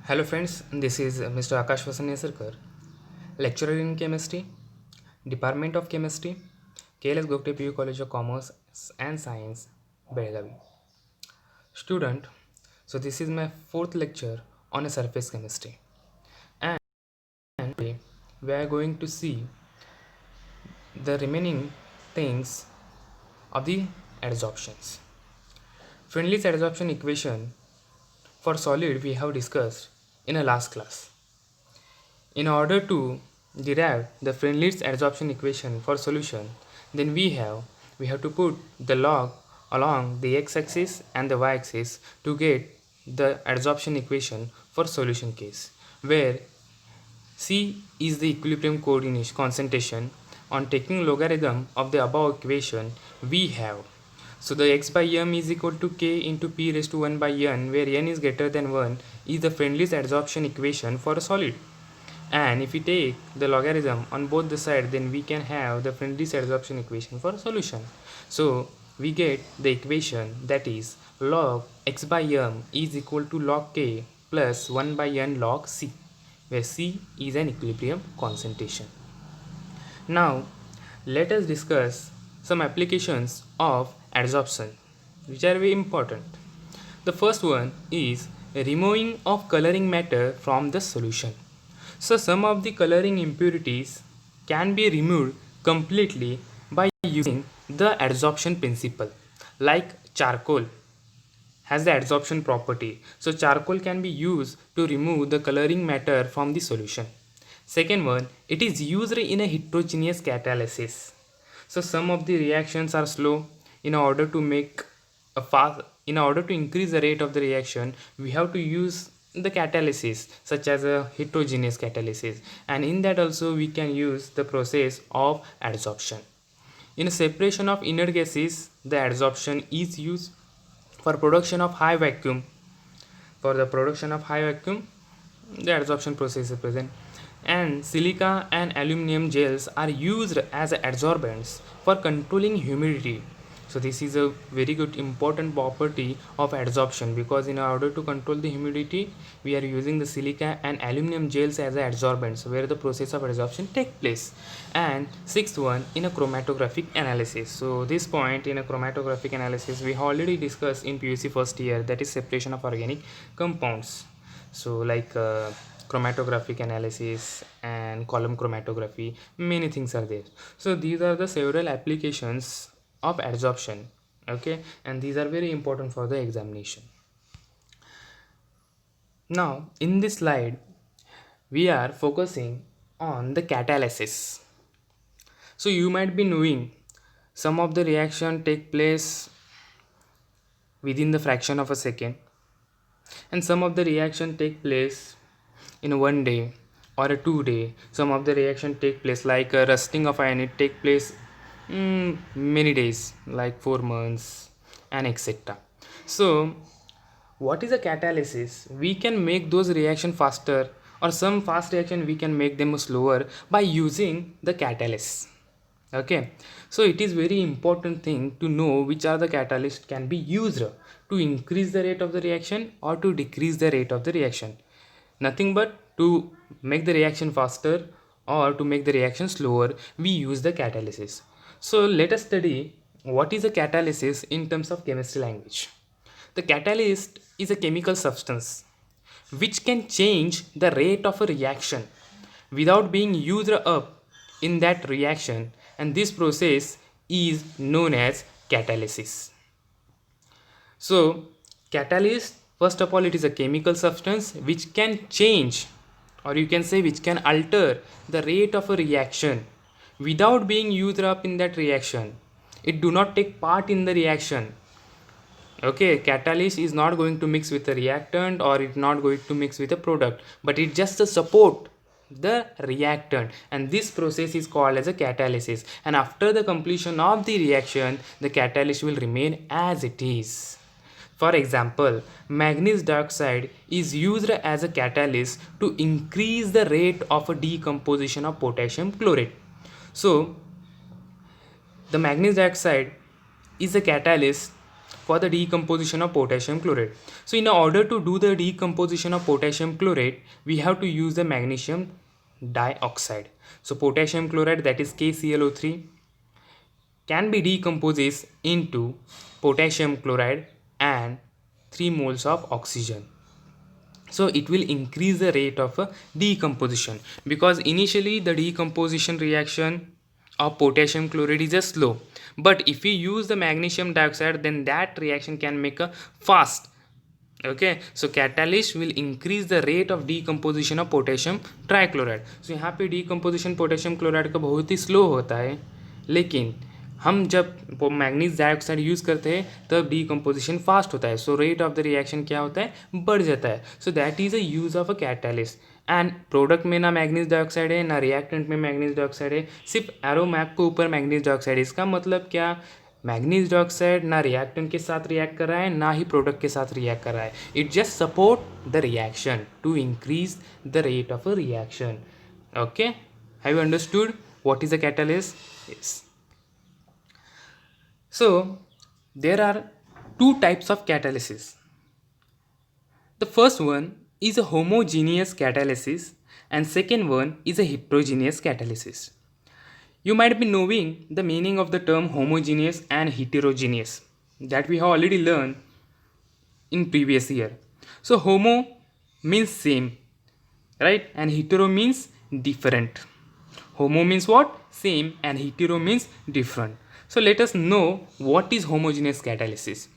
Hello friends, this is Mr. Akash Vasan Nesarkar, lecturer in chemistry, Department of Chemistry, KLS Gokte PU College of Commerce and Science, Belgavi. Student, so this is my fourth lecture on a surface chemistry, and today we are going to see the remaining things of the adsorptions. Friendly's adsorption equation for solid we have discussed in a last class. In order to derive the Freundlich adsorption equation for solution, then we have to put the log along the x-axis and the y-axis to get the adsorption equation for solution case, where C is the equilibrium coordination concentration. On taking logarithm of the above equation, we have so the x by m is equal to k into p raised to 1 by n, where n is greater than 1 is the Freundlich adsorption equation for a solid. And if we take the logarithm on both the sides, then we can have the Freundlich adsorption equation for a solution. So we get the equation that is log x by m is equal to log k plus 1 by n log c, where c is an equilibrium concentration. Now let us discuss some applications of adsorption which are very important. The first one is removing of coloring matter from the solution. So some of the coloring impurities can be removed completely by using the adsorption principle. Like charcoal has the adsorption property. So charcoal can be used to remove the coloring matter from the solution. Second one, it is used in a heterogeneous catalysis. So some of the reactions are slow. In order to make a fast, in order to increase the rate of the reaction, we have to use the catalysis such as a heterogeneous catalysis, and in that also we can use the process of adsorption. In a separation of inert gases, the adsorption is used for production of high vacuum. For the production of high vacuum, the adsorption process is present. And silica and aluminum gels are used as adsorbents for controlling humidity. So this is a very good important property of adsorption, because in order to control the humidity, we are using the silica and aluminum gels as adsorbents where the process of adsorption takes place. And sixth one, in a chromatographic analysis. So this point in a chromatographic analysis we already discussed in PUC first year, that is separation of organic compounds. So like chromatographic analysis and column chromatography, many things are there. So these are the several applications of adsorption, okay, and these are very important for the examination. Now in this slide we are focusing on the catalysis. So you might be knowing some of the reaction take place within the fraction of a second, and some of the reaction take place in 1 day or a 2 day. Some of the reaction take place like a rusting of iron, it take place many days like 4 months and etc. So what is a catalysis? We can make those reaction faster, or some fast reaction we can make them slower by using the catalyst. Okay, so it is very important thing to know which are the catalyst can be used to increase the rate of the reaction or to decrease the rate of the reaction. Nothing but to make the reaction faster or to make the reaction slower, we use the catalysis. So let us study what is a catalysis in terms of chemistry language. The catalyst is a chemical substance which can change the rate of a reaction without being used up in that reaction, and this process is known as catalysis. So catalyst, first of all, it is a chemical substance which can change, or you can say which can alter the rate of a reaction without being used up in that reaction. It do not take part in the reaction. Okay, catalyst is not going to mix with a reactant, or it's not going to mix with a product, but it just support the reactant, and this process is called as a catalysis. And after the completion of the reaction, the catalyst will remain as it is. For example, manganese dioxide is used as a catalyst to increase the rate of a decomposition of potassium chlorate. So the manganese dioxide is a catalyst for the decomposition of potassium chloride. So in order to do the decomposition of potassium chloride, we have to use the magnesium dioxide. So potassium chloride, that is KClO3, can be decomposed into potassium chloride and 3 moles of oxygen. So it will increase the rate of decomposition, because initially the decomposition reaction of potassium chloride is just slow, but if we use the magnesium dioxide, then that reaction can make a fast. Okay, so catalyst will increase the rate of decomposition of potassium trichloride. So यहाँ पे decomposition potassium chloride का बहुत ही slow होता है, लेकिन हम जब manganese dioxide use करते हैं तब डीकम्पोजिशन फास्ट होता है. So rate of the reaction क्या होता है, बढ़ जाता है. So that is a use of a catalyst. And product में ना मैग्नीज डाइऑक्साइड है ना रिएक्टेंट में मैग्नीज डाइऑक्साइड है, सिर्फ एरोमैक के ऊपर मैग्नीज डाइऑक्साइड. इसका मतलब क्या, मैग्नीज डाइऑक्साइड ना रिएक्टेंट के साथ रिएक्ट कर रहा है ना ही प्रोडक्ट के साथ रिएक्ट कर रहा है. It just support the reaction to increase the rate of a reaction. Okay, have you understood what is a catalyst? Yes. So there are two types of catalysis. The first one is a homogeneous catalysis and second one is a heterogeneous catalysis. You might be knowing the meaning of the term homogeneous and heterogeneous that we have already learned in previous year. So homo means same, right, and hetero means different. Homo means what? Same, and hetero means different. So let us know what is homogeneous catalysis.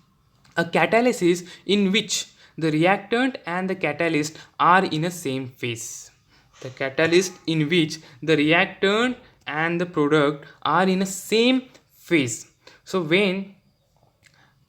A catalysis in which the reactant and the catalyst are in a same phase. The catalyst in which the reactant and the product are in a same phase. So when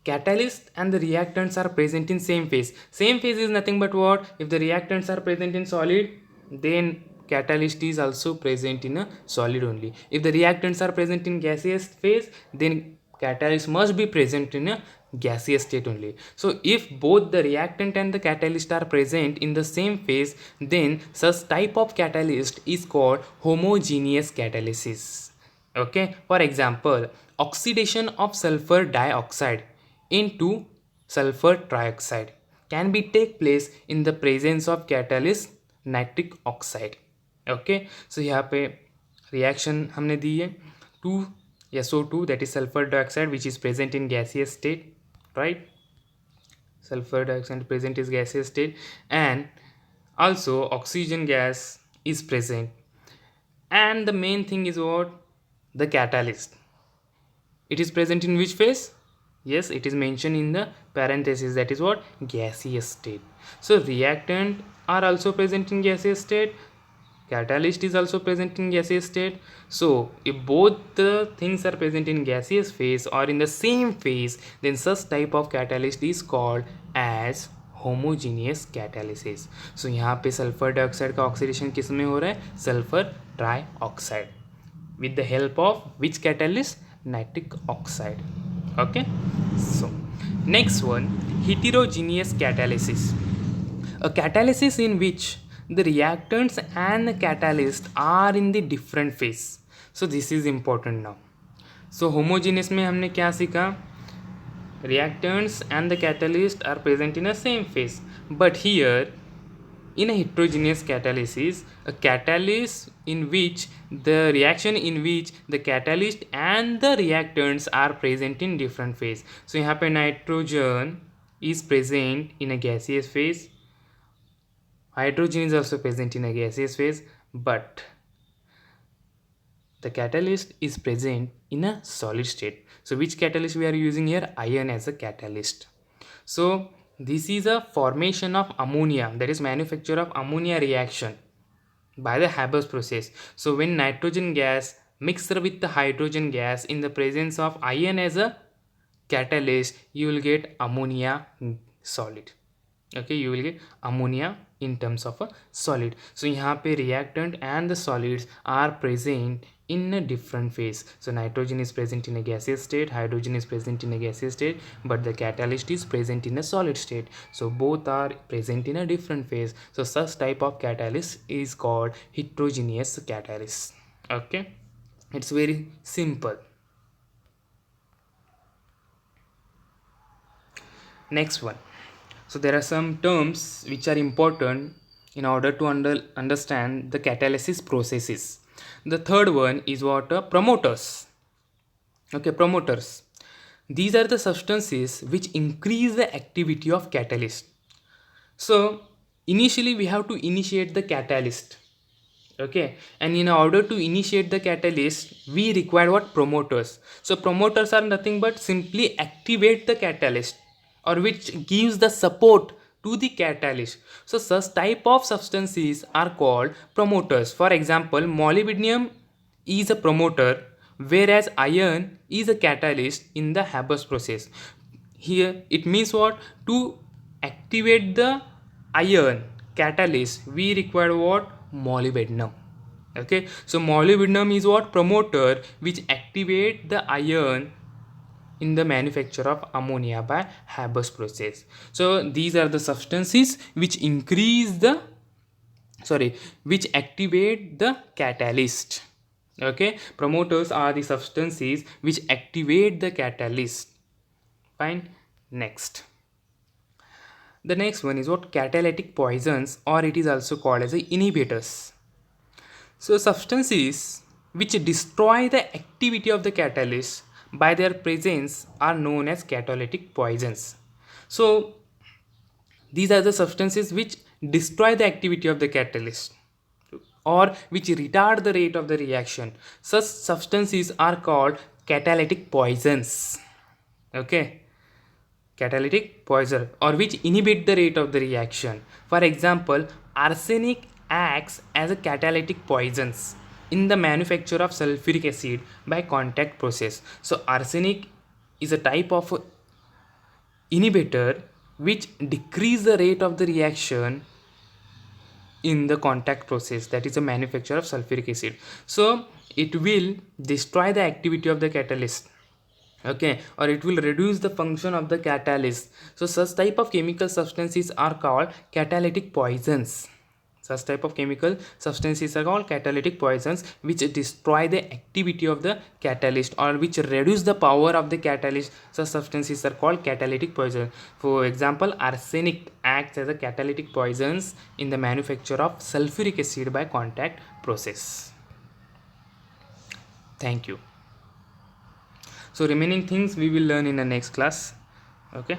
catalyst and the reactants are present in same phase is nothing but what? If the reactants are present in solid, then catalyst is also present in a solid only. If the reactants are present in gaseous phase, then catalyst must be present in a gaseous state only. So if both the reactant and the catalyst are present in the same phase, then such type of catalyst is called homogeneous catalysis. Okay, for example, oxidation of sulfur dioxide into sulfur trioxide can be take place in the presence of catalyst nitric oxide. Okay, so यहाँ पे reaction हमने दी है 2SO2 that is sulfur dioxide which is present in gaseous state, right? Sulfur dioxide present is gaseous state, and also oxygen gas is present, and the main thing is what? The catalyst. It is present in which phase? Yes, it is mentioned in the parenthesis, that is what? Gaseous state. So reactant are also present in gaseous state, catalyst is also present in gaseous state. So if both the things are present in gaseous phase or in the same phase, then such type of catalyst is called as homogeneous catalysis. So यहाँ पे sulphur dioxide का oxidation किस में हो रहा है? Sulphur trioxide, with the help of which catalyst? Nitric oxide. Okay, so next one, heterogeneous catalysis. A catalysis in which the reactants and the catalyst are in the different phase. So this is important now. So homogeneous में हमने क्या सीखा? Reactants and the catalyst are present in the same phase, but here in a heterogeneous catalysis, a catalyst in which the reaction in which the catalyst and the reactants are present in different phase. So यहाँ पे nitrogen is present in a gaseous phase, hydrogen is also present in a gaseous phase, but the catalyst is present in a solid state. So which catalyst we are using here? Iron as a catalyst. So this is a formation of ammonia, that is manufacture of ammonia reaction by the Haber's process. So when nitrogen gas mixed with the hydrogen gas in the presence of iron as a catalyst, you will get ammonia solid. Okay, you will get ammonia in terms of a solid. So यहाँ पे reactant and the solids are present in a different phase. So nitrogen is present in a gaseous state, hydrogen is present in a gaseous state, but the catalyst is present in a solid state. So both are present in a different phase. So such type of catalyst is called heterogeneous catalyst. Okay, it's very simple. Next one. So there are some terms which are important in order to understand the catalysis processes. The third one is what? Promoters. Okay, promoters. These are the substances which increase the activity of catalyst. So initially we have to initiate the catalyst. Okay, and in order to initiate the catalyst we require what? Promoters. So promoters are nothing but simply activate the catalyst, or which gives the support to the catalyst. So such type of substances are called promoters. For example, molybdenum is a promoter, whereas iron is a catalyst in the Haber process. Here it means what? To activate the iron catalyst we require what? Molybdenum. Okay, so molybdenum is what? Promoter which activate the iron in the manufacture of ammonia by Haber's process. So these are the substances which increase the which activate the catalyst. Okay, promoters are the substances which activate the catalyst. Fine. Next, the next one is what? Catalytic poisons, or it is also called as the inhibitors. So substances which destroy the activity of the catalyst by their presence are known as catalytic poisons. So these are the substances which destroy the activity of the catalyst or which retard the rate of the reaction. Such substances are called catalytic poisons. Okay, catalytic poison, or which inhibit the rate of the reaction. For example, arsenic acts as a catalytic poisons in the manufacture of sulfuric acid by contact process. So arsenic is a type of inhibitor which decrease the rate of the reaction in the contact process, that is the manufacture of sulfuric acid. So it will destroy the activity of the catalyst. Okay, or it will reduce the function of the catalyst. So such type of chemical substances are called catalytic poisons. Such type of chemical substances are called catalytic poisons which destroy the activity of the catalyst or which reduce the power of the catalyst. Such substances are called catalytic poison. For example, arsenic acts as a catalytic poisons in the manufacture of sulfuric acid by contact process. Thank you. So remaining things we will learn in the next class. Okay.